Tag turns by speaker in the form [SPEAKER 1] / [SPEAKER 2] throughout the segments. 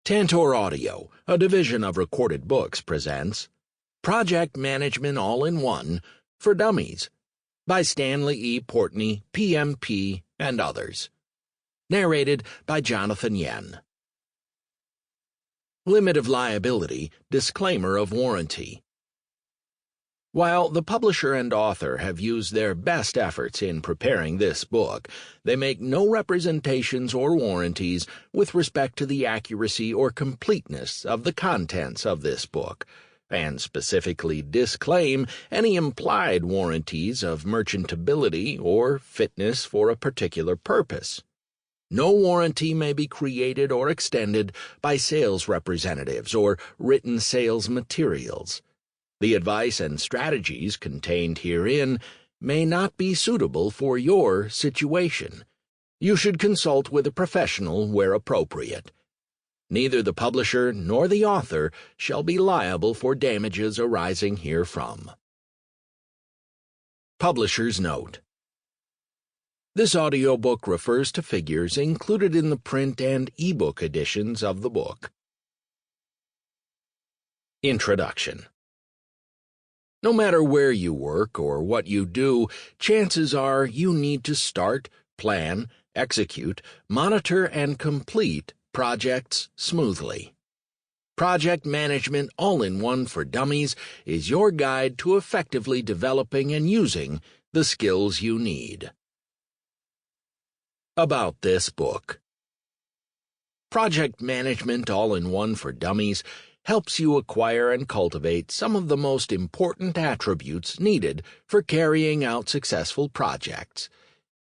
[SPEAKER 1] Tantor Audio, a division of Recorded Books, presents Project Management All-in-One For Dummies by Stanley E. Portny, PMP, and others. Narrated by Jonathan Yen. Limit of liability, disclaimer of warranty. While the publisher and author have used their best efforts in preparing this book, they make no representations or warranties with respect to the accuracy or completeness of the contents of this book, and specifically disclaim any implied warranties of merchantability or fitness for a particular purpose. No warranty may be created or extended by sales representatives or written sales materials. The advice and strategies contained herein may not be suitable for your situation. You should consult with a professional where appropriate. Neither the publisher nor the author shall be liable for damages arising herefrom. Publisher's Note: This audiobook refers to figures included in the print and ebook editions of the book. Introduction. No matter where you work or what you do, chances are you need to start, plan, execute, monitor, and complete projects smoothly. Project Management All-in-One For Dummies is your guide to effectively developing and using the skills you need. About this book. Project Management All-in-One For Dummies helps you acquire and cultivate some of the most important attributes needed for carrying out successful projects.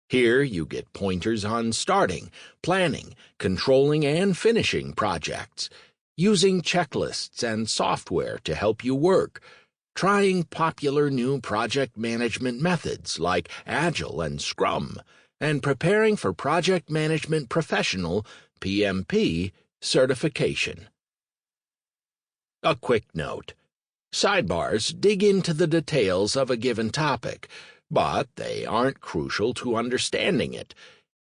[SPEAKER 1] Here you get pointers on starting, planning, controlling, and finishing projects, using checklists and software to help you work, trying popular new project management methods like Agile and SCRUM, and preparing for Project Management Professional (PMP) certification. A quick note. Sidebars dig into the details of a given topic, but they aren't crucial to understanding it.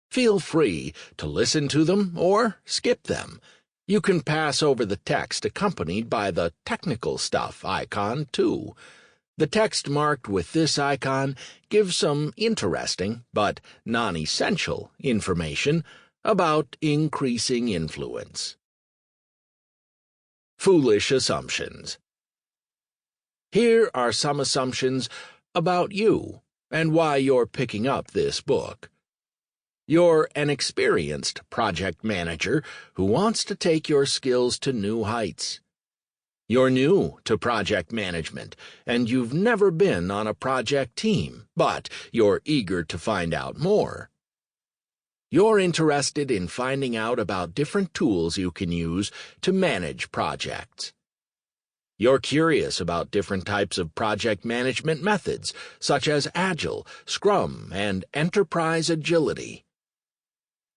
[SPEAKER 1] Feel free to listen to them or skip them. You can pass over the text accompanied by the technical stuff icon, too. The text marked with this icon gives some interesting, but non-essential, information about increasing influence. Foolish assumptions. Here are some assumptions about you and why you're picking up this book. You're an experienced project manager who wants to take your skills to new heights. You're new to project management, and you've never been on a project team, but you're eager to find out more. You're interested in finding out about different tools you can use to manage projects. You're curious about different types of project management methods, such as Agile, SCRUM, and Enterprise Agility.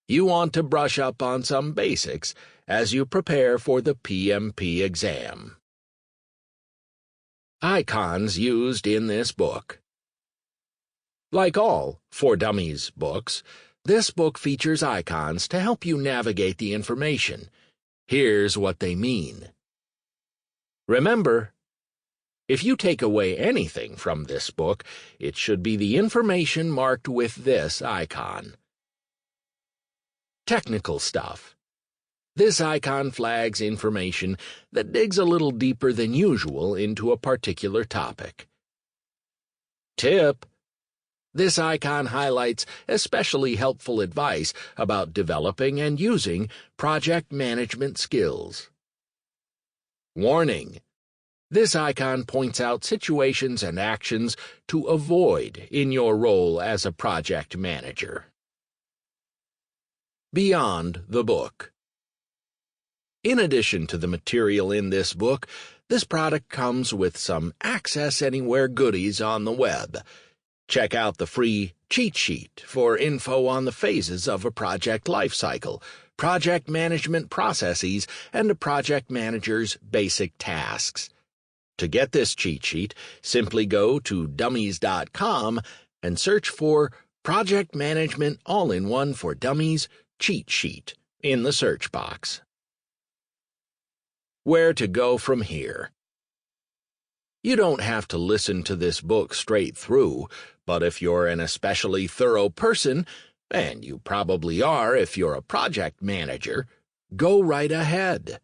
[SPEAKER 1] You want to brush up on some basics as you prepare for the PMP exam. Icons used in this book. Like all For Dummies books, this book features icons to help you navigate the information. Here's what they mean. Remember, if you take away anything from this book, it should be the information marked with this icon. Technical stuff. This icon flags information that digs a little deeper than usual into a particular topic. Tip. This icon highlights especially helpful advice about developing and using project management skills. Warning. This icon points out situations and actions to avoid in your role as a project manager. Beyond the book. In addition to the material in this book, this product comes with some Access Anywhere goodies on the web. Check out the free cheat sheet for info on the phases of a project lifecycle, project management processes, and a project manager's basic tasks. To get this cheat sheet, simply go to dummies.com and search for Project Management All-in-One For Dummies cheat sheet in the search box. Where to go from here. You don't have to listen to this book straight through, but if you're an especially thorough person, and you probably are if you're a project manager, go right ahead.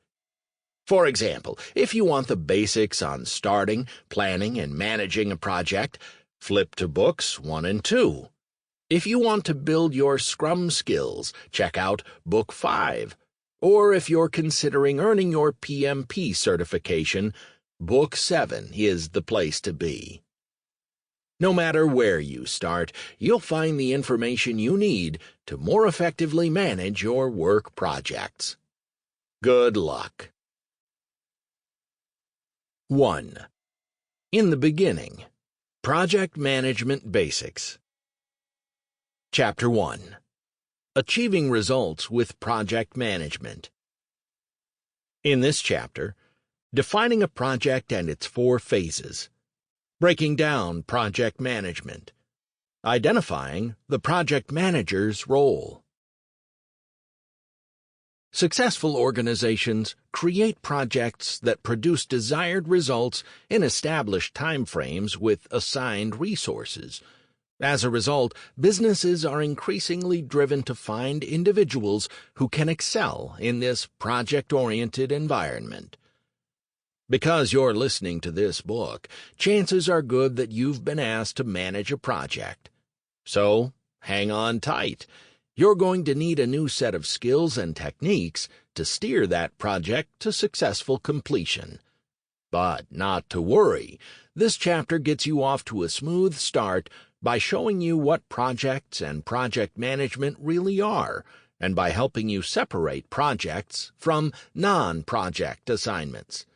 [SPEAKER 1] For example, if you want the basics on starting, planning, and managing a project, flip to books 1 and 2. If you want to build your Scrum skills, check out Book 5. Or if you're considering earning your PMP certification, Book 7 is the place to be. No matter where you start, you'll find the information you need to more effectively manage your work projects. Good luck. 1. In the beginning, Project Management Basics. Chapter 1. Achieving Results with Project Management. In this chapter, defining a project and its 4 phases, breaking down project management, identifying the project manager's role. Successful organizations create projects that produce desired results in established timeframes with assigned resources. As a result, businesses are increasingly driven to find individuals who can excel in this project-oriented environment. Because you're listening to this book, chances are good that you've been asked to manage a project. So, hang on tight. You're going to need a new set of skills and techniques to steer that project to successful completion. But not to worry. This chapter gets you off to a smooth start by showing you what projects and project management really are, and by helping you separate projects from non-project assignments.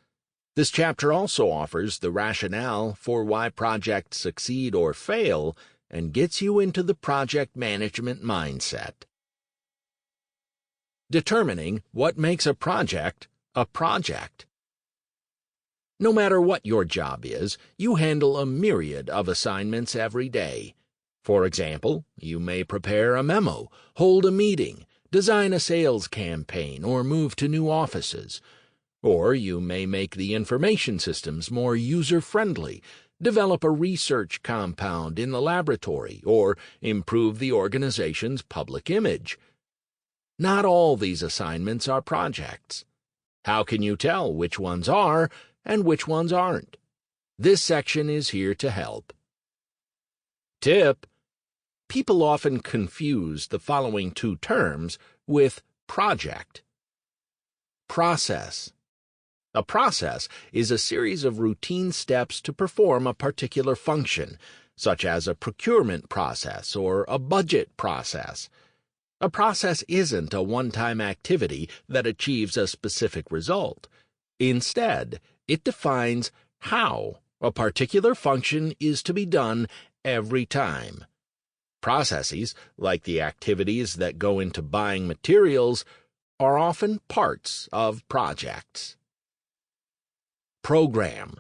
[SPEAKER 1] This chapter also offers the rationale for why projects succeed or fail and gets you into the project management mindset. Determining what makes a project a project. No matter what your job is, you handle a myriad of assignments every day. For example, you may prepare a memo, hold a meeting, design a sales campaign, or move to new offices. Or you may make the information systems more user-friendly, develop a research compound in the laboratory, or improve the organization's public image. Not all these assignments are projects. How can you tell which ones are and which ones aren't? This section is here to help. Tip: people often confuse the following 2 terms with project. Process. A process is a series of routine steps to perform a particular function, such as a procurement process or a budget process. A process isn't a one-time activity that achieves a specific result. Instead, it defines how a particular function is to be done every time. Processes, like the activities that go into buying materials, are often parts of projects. Program.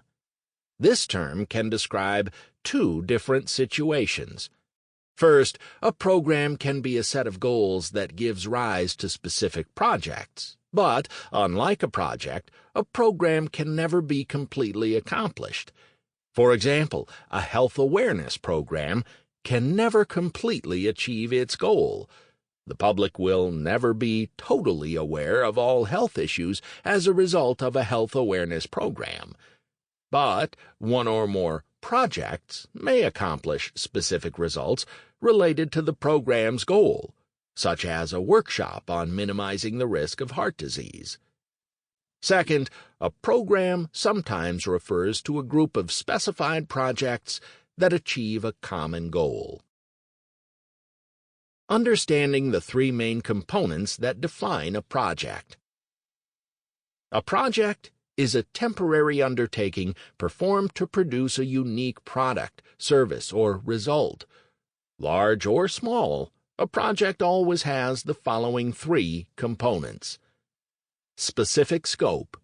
[SPEAKER 1] This term can describe 2 different situations. First, a program can be a set of goals that gives rise to specific projects. But, unlike a project, a program can never be completely accomplished. For example, a health awareness program can never completely achieve its goal. The public will never be totally aware of all health issues as a result of a health awareness program. But one or more projects may accomplish specific results related to the program's goal, such as a workshop on minimizing the risk of heart disease. Second, a program sometimes refers to a group of specified projects that achieve a common goal. Understanding the 3 main components that define a project. A project is a temporary undertaking performed to produce a unique product, service, or result. Large or small, a project always has the following 3 components: specific scope,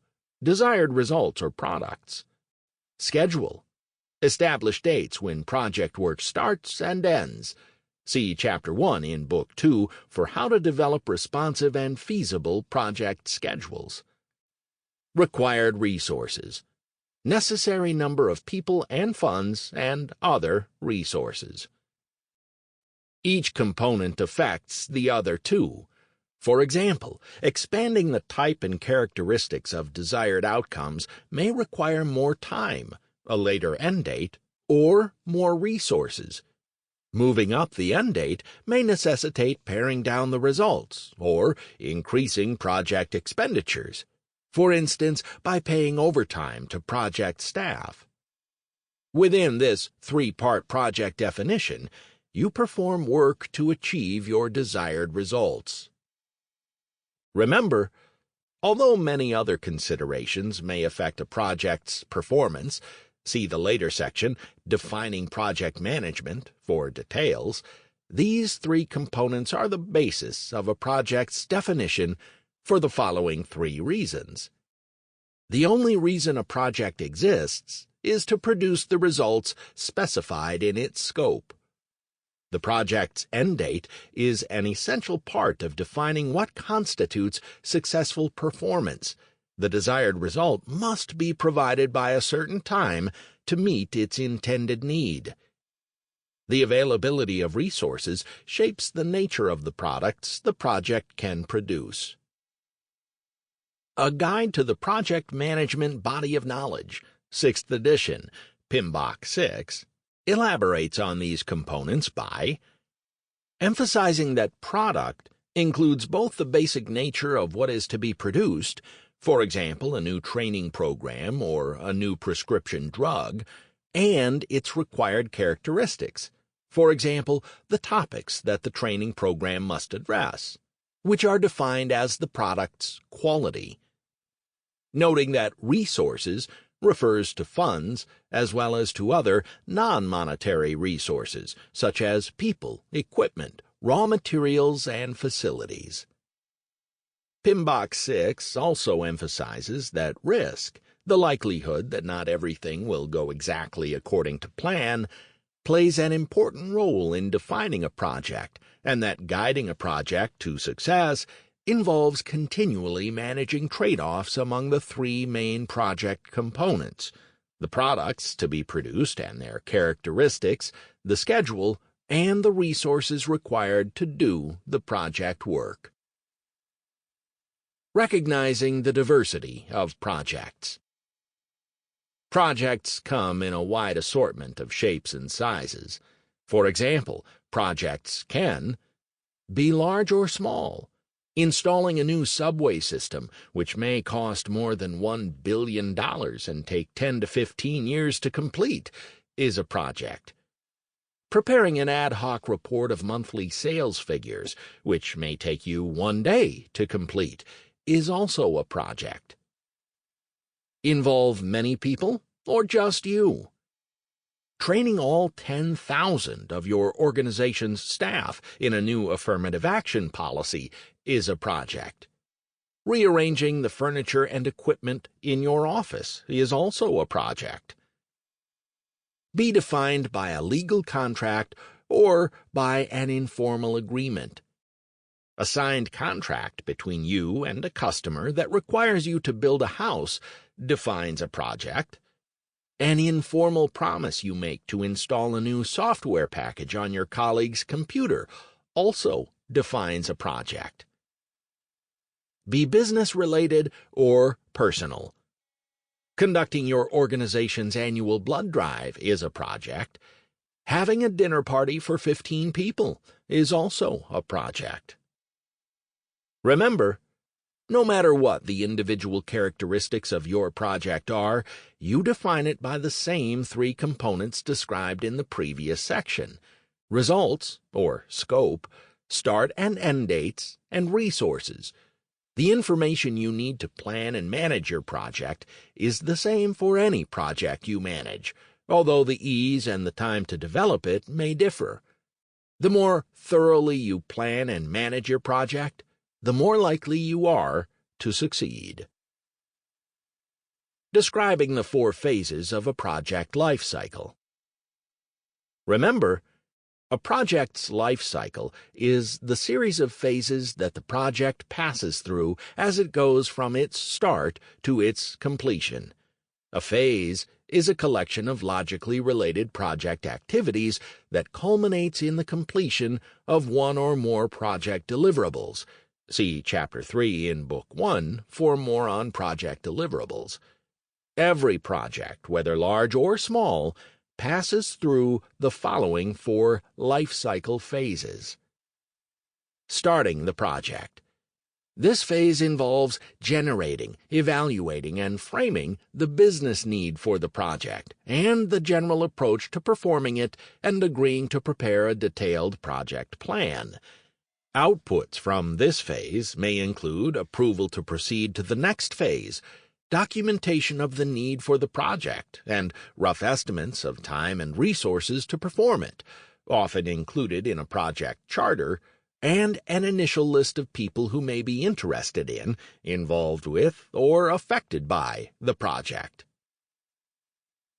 [SPEAKER 1] desired results or products; schedule, establish dates when project work starts and ends. See Chapter 1 in Book 2 for how to develop responsive and feasible project schedules. required resources, necessary number of people and funds, and other resources. Each component affects the other two. For example, expanding the type and characteristics of desired outcomes may require more time, a later end date, or more resources. Moving up the end date may necessitate paring down the results or increasing project expenditures, for instance, by paying overtime to project staff. Within this three-part project definition, you perform work to achieve your desired results. Remember, although many other considerations may affect a project's performance, see the later section, Defining Project Management, for details, these three components are the basis of a project's definition for the following three reasons. The only reason a project exists is to produce the results specified in its scope. The project's end date is an essential part of defining what constitutes successful performance. The desired result must be provided by a certain time to meet its intended need. The availability of resources shapes the nature of the products the project can produce. A Guide to the Project Management Body of Knowledge, 6th edition, PMBOK 6, elaborates on these components by emphasizing that product includes both the basic nature of what is to be produced, for example, a new training program or a new prescription drug, and its required characteristics, for example, the topics that the training program must address, which are defined as the product's quality. Noting that resources refers to funds as well as to other non-monetary resources, such as people, equipment, raw materials, and facilities. PMBOK 6 also emphasizes that risk, the likelihood that not everything will go exactly according to plan, plays an important role in defining a project, and that guiding a project to success involves continually managing trade-offs among the three main project components: the products to be produced and their characteristics, the schedule, and the resources required to do the project work. Recognizing the diversity of projects. Projects come in a wide assortment of shapes and sizes. For example, projects can be large or small. Installing a new subway system, which may cost more than $1 billion and take 10 to 15 years to complete, is a project. Preparing an ad hoc report of monthly sales figures, which may take you 1 day to complete, is also a project. Involve many people or just you? Training all 10,000 of your organization's staff in a new affirmative action policy is a project. Rearranging the furniture and equipment in your office is also a project. Be defined by a legal contract or by an informal agreement. A signed contract between you and a customer that requires you to build a house defines a project. An informal promise you make to install a new software package on your colleague's computer also defines a project. Be business-related or personal. Conducting your organization's annual blood drive is a project. Having a dinner party for 15 people is also a project. Remember, no matter what the individual characteristics of your project are, you define it by the same three components described in the previous section: results, or scope, start and end dates, and resources. The information you need to plan and manage your project is the same for any project you manage, although the ease and the time to develop it may differ. The more thoroughly you plan and manage your project, the more likely you are to succeed. Describing the 4 phases of a project life cycle. Remember, A project's life cycle is the series of phases that the project passes through as it goes from its start to its completion. A phase is a collection of logically related project activities that culminates in the completion of one or more project deliverables. See Chapter 3 in Book 1 for more on project deliverables. Every project, whether large or small, passes through the following 4 life cycle phases. Starting the project. This phase involves generating, evaluating, and framing the business need for the project and the general approach to performing it and agreeing to prepare a detailed project plan. Outputs from this phase may include approval to proceed to the next phase, documentation of the need for the project, and rough estimates of time and resources to perform it, often included in a project charter, and an initial list of people who may be interested in, involved with, or affected by the project.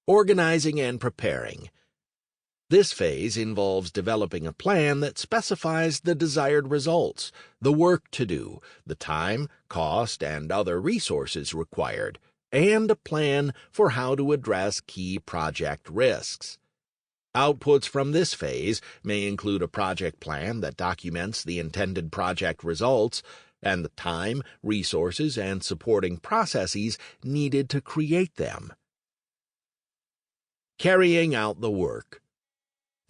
[SPEAKER 1] Organizing and preparing. This phase involves developing a plan that specifies the desired results, the work to do, the time, cost, and other resources required, and a plan for how to address key project risks. Outputs from this phase may include a project plan that documents the intended project results and the time, resources, and supporting processes needed to create them. Carrying out the work.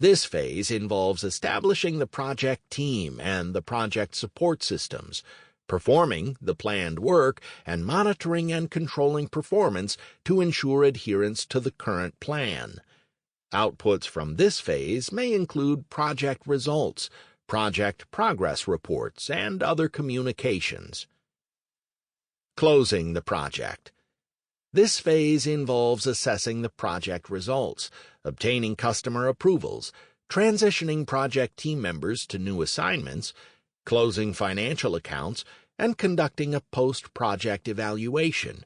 [SPEAKER 1] This phase involves establishing the project team and the project support systems, performing the planned work, and monitoring and controlling performance to ensure adherence to the current plan. Outputs from this phase may include project results, project progress reports, and other communications. Closing the project. This phase involves assessing the project results, obtaining customer approvals, transitioning project team members to new assignments, closing financial accounts, and conducting a post-project evaluation.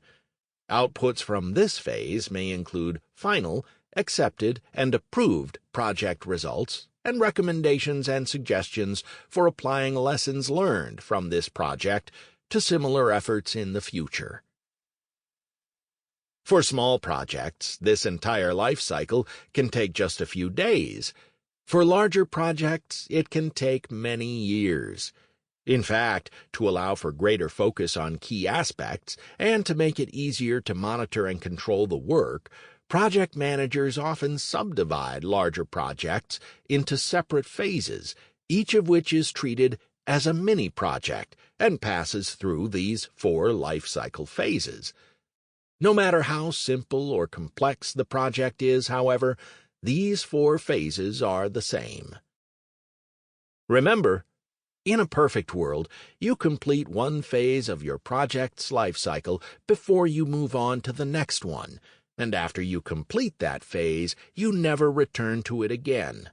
[SPEAKER 1] Outputs from this phase may include final, accepted, and approved project results, and recommendations and suggestions for applying lessons learned from this project to similar efforts in the future. For small projects, this entire life cycle can take just a few days. For larger projects, it can take many years. In fact, to allow for greater focus on key aspects and to make it easier to monitor and control the work, project managers often subdivide larger projects into separate phases, each of which is treated as a mini-project and passes through these 4 life cycle phases. No matter how simple or complex the project is, however, these 4 phases are the same. Remember, in a perfect world, you complete one phase of your project's life cycle before you move on to the next one, and after you complete that phase, you never return to it again.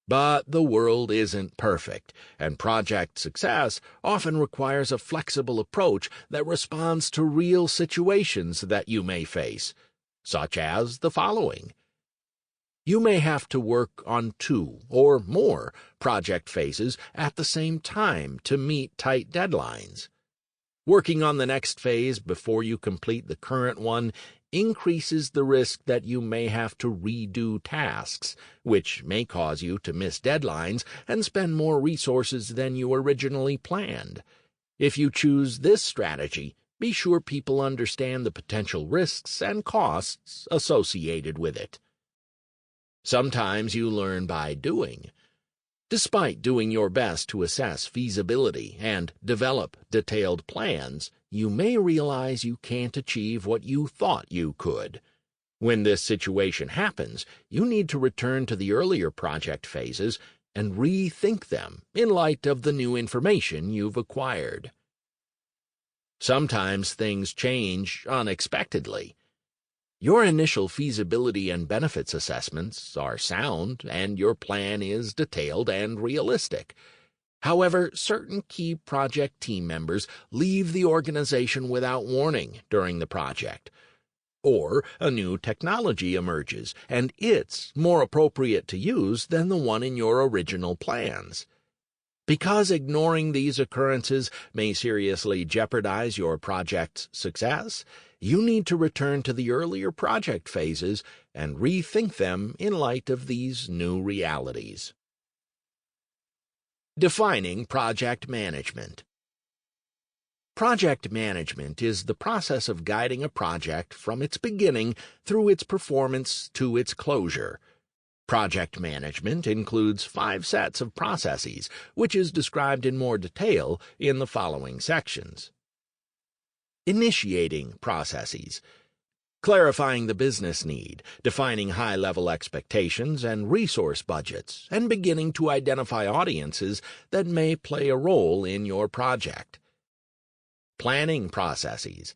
[SPEAKER 1] But the world isn't perfect, and project success often requires a flexible approach that responds to real situations that you may face, such as the following. You may have to work on 2 or more project phases at the same time to meet tight deadlines. Working on the next phase before you complete the current one increases the risk that you may have to redo tasks, which may cause you to miss deadlines and spend more resources than you originally planned. If you choose this strategy, be sure people understand the potential risks and costs associated with it. Sometimes you learn by doing. Despite doing your best to assess feasibility and develop detailed plans, you may realize you can't achieve what you thought you could. When this situation happens, you need to return to the earlier project phases and rethink them in light of the new information you've acquired. Sometimes things change unexpectedly. Your initial feasibility and benefits assessments are sound, and your plan is detailed and realistic. However, certain key project team members leave the organization without warning during the project. Or a new technology emerges, and it's more appropriate to use than the one in your original plans. Because ignoring these occurrences may seriously jeopardize your project's success, you need to return to the earlier project phases and rethink them in light of these new realities. Defining project management. Project management is the process of guiding a project from its beginning through its performance to its closure. Project management includes 5 sets of processes, which is described in more detail in the following sections. Initiating processes. Clarifying the business need, defining high-level expectations and resource budgets, and beginning to identify audiences that may play a role in your project. Planning processes.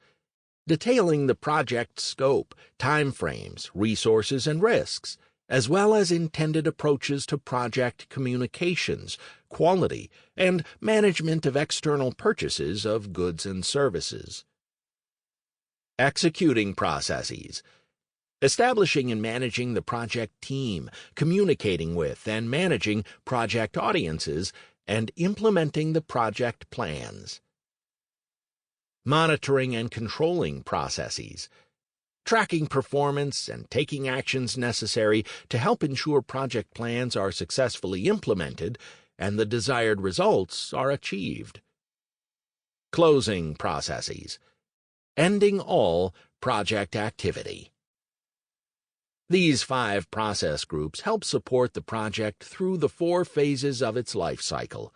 [SPEAKER 1] Detailing the project scope, timeframes, resources, and risks, as well as intended approaches to project communications, quality, and management of external purchases of goods and services. Executing processes. Establishing and managing the project team, communicating with and managing project audiences, and implementing the project plans. Monitoring and controlling processes. Tracking performance and taking actions necessary to help ensure project plans are successfully implemented and the desired results are achieved. Closing processes. Ending all project activity. These 5 process groups help support the project through the 4 phases of its life cycle.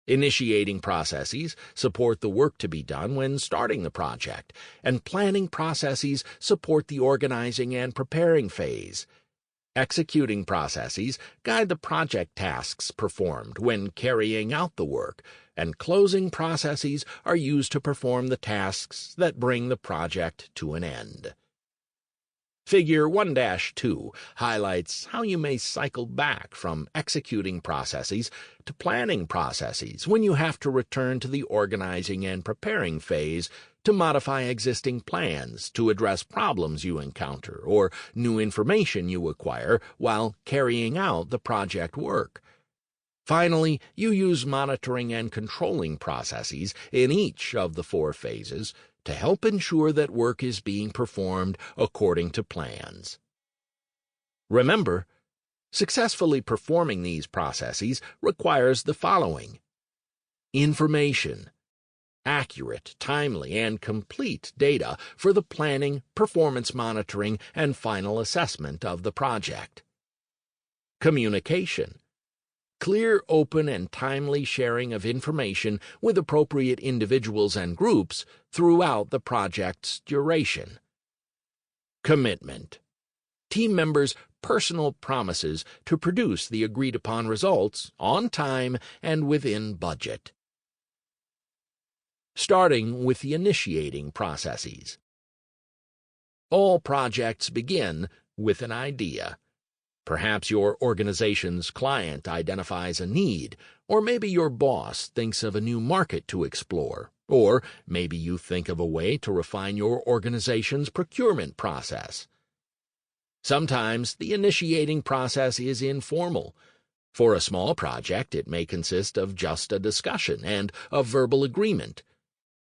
[SPEAKER 1] Initiating processes support the work to be done when starting the project, and planning processes support the organizing and preparing phase. Executing processes guide the project tasks performed when carrying out the work, and closing processes are used to perform the tasks that bring the project to an end. Figure 1-2 highlights how you may cycle back from executing processes to planning processes when you have to return to the organizing and preparing phase to modify existing plans to address problems you encounter or new information you acquire while carrying out the project work. Finally, you use monitoring and controlling processes in each of the 4 phases to help ensure that work is being performed according to plans. Remember, successfully performing these processes requires the following: information, accurate, timely, and complete data for the planning, performance monitoring, and final assessment of the project. Communication, clear, open, and timely sharing of information with appropriate individuals and groups throughout the project's duration. Commitment, team members' personal promises to produce the agreed-upon results on time and within budget. Starting with the initiating processes. All projects begin with an idea. Perhaps your organization's client identifies a need, or maybe your boss thinks of a new market to explore, or maybe you think of a way to refine your organization's procurement process. Sometimes the initiating process is informal. For a small project, it may consist of just a discussion and a verbal agreement.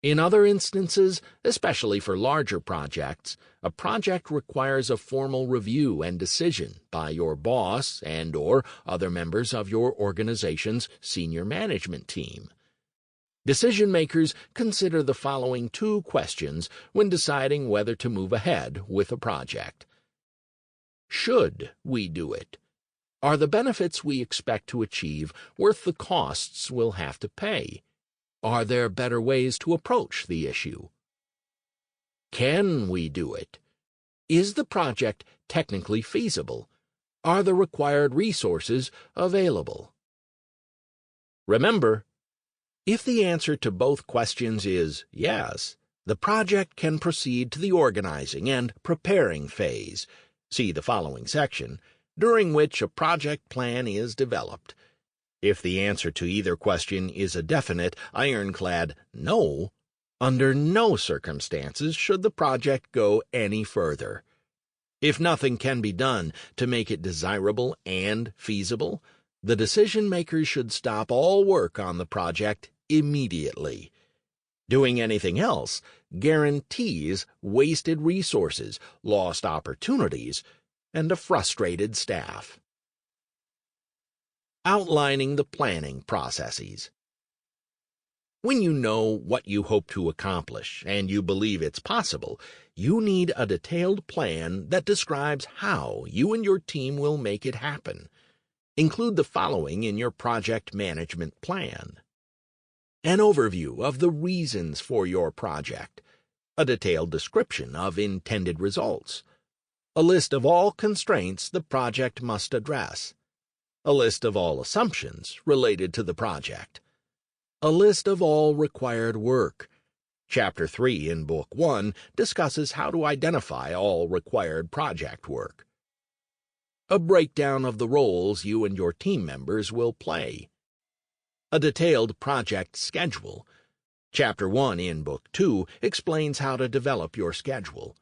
[SPEAKER 1] In other instances, especially for larger projects, a project requires a formal review and decision by your boss and/or other members of your organization's senior management team. Decision-makers consider the following 2 questions when deciding whether to move ahead with a project. Should we do it? Are the benefits we expect to achieve worth the costs we'll have to pay? Are there better ways to approach the issue? Can we do it? Is the project technically feasible? Are the required resources available? Remember, if the answer to both questions is yes, the project can proceed to the organizing and preparing phase, see the following section, during which a project plan is developed. If the answer to either question is a definite, ironclad no, Under no circumstances should the project go any further. If nothing can be done to make it desirable and feasible, the decision-makers should stop all work on the project immediately. Doing anything else guarantees wasted resources, lost opportunities, and a frustrated staff. Outlining the planning processes. When you know what you hope to accomplish and you believe it's possible, you need a detailed plan that describes how you and your team will make it happen. Include the following in your project management plan: an overview of the reasons for your project, a detailed description of intended results, a list of all constraints the project must address, a list of all assumptions related to the project, a list of all required work. Chapter 3 in Book 1 discusses how to identify all required project work. A breakdown of the roles you and your team members will play. A detailed project schedule. Chapter 1 in Book 2 explains how to develop your schedule.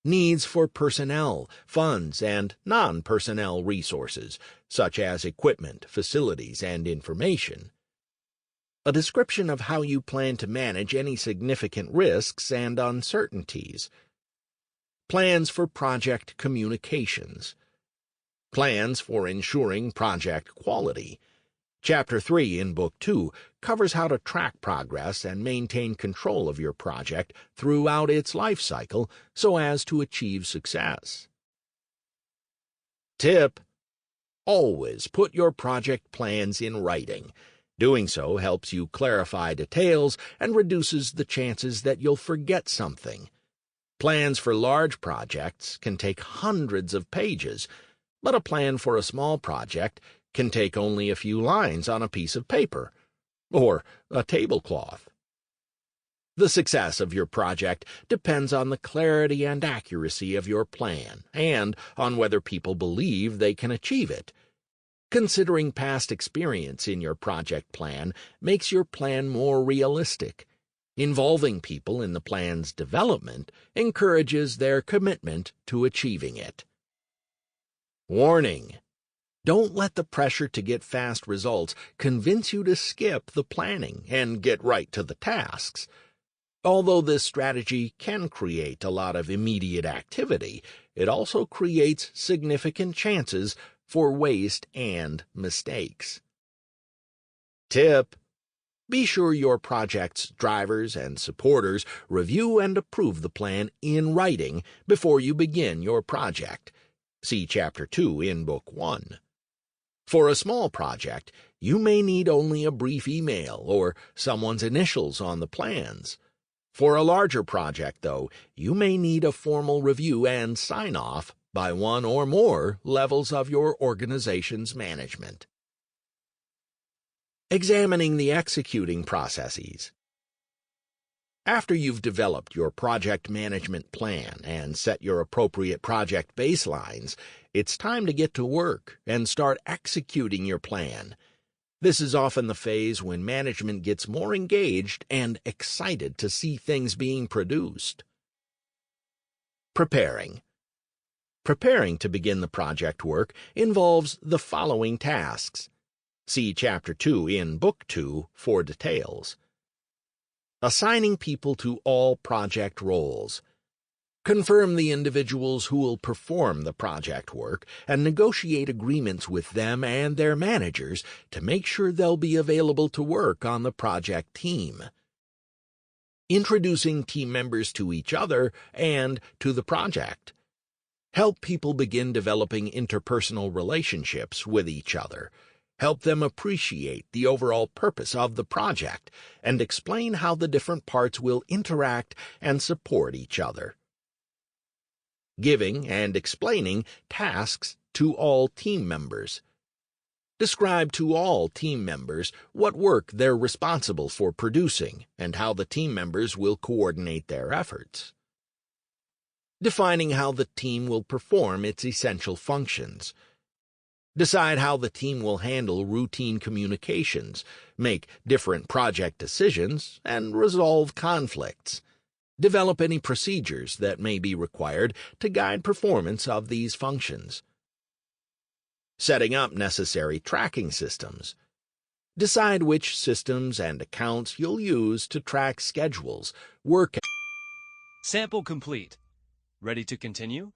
[SPEAKER 1] Needs for personnel, funds, and non-personnel resources, such as equipment, facilities, and information. A description of how you plan to manage any significant risks and uncertainties. Plans for project communications. Plans for ensuring project quality. Chapter 3 in Book 2 covers how to track progress and maintain control of your project throughout its life cycle so as to achieve success. Tip: always put your project plans in writing. Doing so helps you clarify details and reduces the chances that you'll forget something. Plans for large projects can take hundreds of pages, but a plan for a small project can take only a few lines on a piece of paper or a tablecloth. The success of your project depends on the clarity and accuracy of your plan and on whether people believe they can achieve it. Considering past experience in your project plan makes your plan more realistic. Involving people in the plan's development encourages their commitment to achieving it. Warning: don't let the pressure to get fast results convince you to skip the planning and get right to the tasks. Although this strategy can create a lot of immediate activity, it also creates significant chances for waste and mistakes. Tip: be sure your project's drivers and supporters review and approve the plan in writing before you begin your project. See Chapter 2 in Book 1. For a small project, you may need only a brief email or someone's initials on the plans. For a larger project, though, you may need a formal review and sign-off by one or more levels of your organization's management. Examining the executing processes. After you've developed your project management plan and set your appropriate project baselines, it's time to get to work and start executing your plan. This is often the phase when management gets more engaged and excited to see things being produced. Preparing. Preparing to begin the project work involves the following tasks. See Chapter 2 in Book 2 for details. Assigning people to all project roles. Confirm the individuals who will perform the project work and negotiate agreements with them and their managers to make sure they'll be available to work on the project team. Introducing team members to each other and to the project. Help people begin developing interpersonal relationships with each other. Help them appreciate the overall purpose of the project and explain how the different parts will interact and support each other. Giving and explaining tasks to all team members. Describe to all team members what work they're responsible for producing and how the team members will coordinate their efforts. Defining how the team will perform its essential functions. Decide how the team will handle routine communications, make different project decisions, and resolve conflicts. Develop any procedures that may be required to guide performance of these functions. Setting up necessary tracking systems. Decide which systems and accounts you'll use to track schedules, work.
[SPEAKER 2] Sample complete. Ready to continue?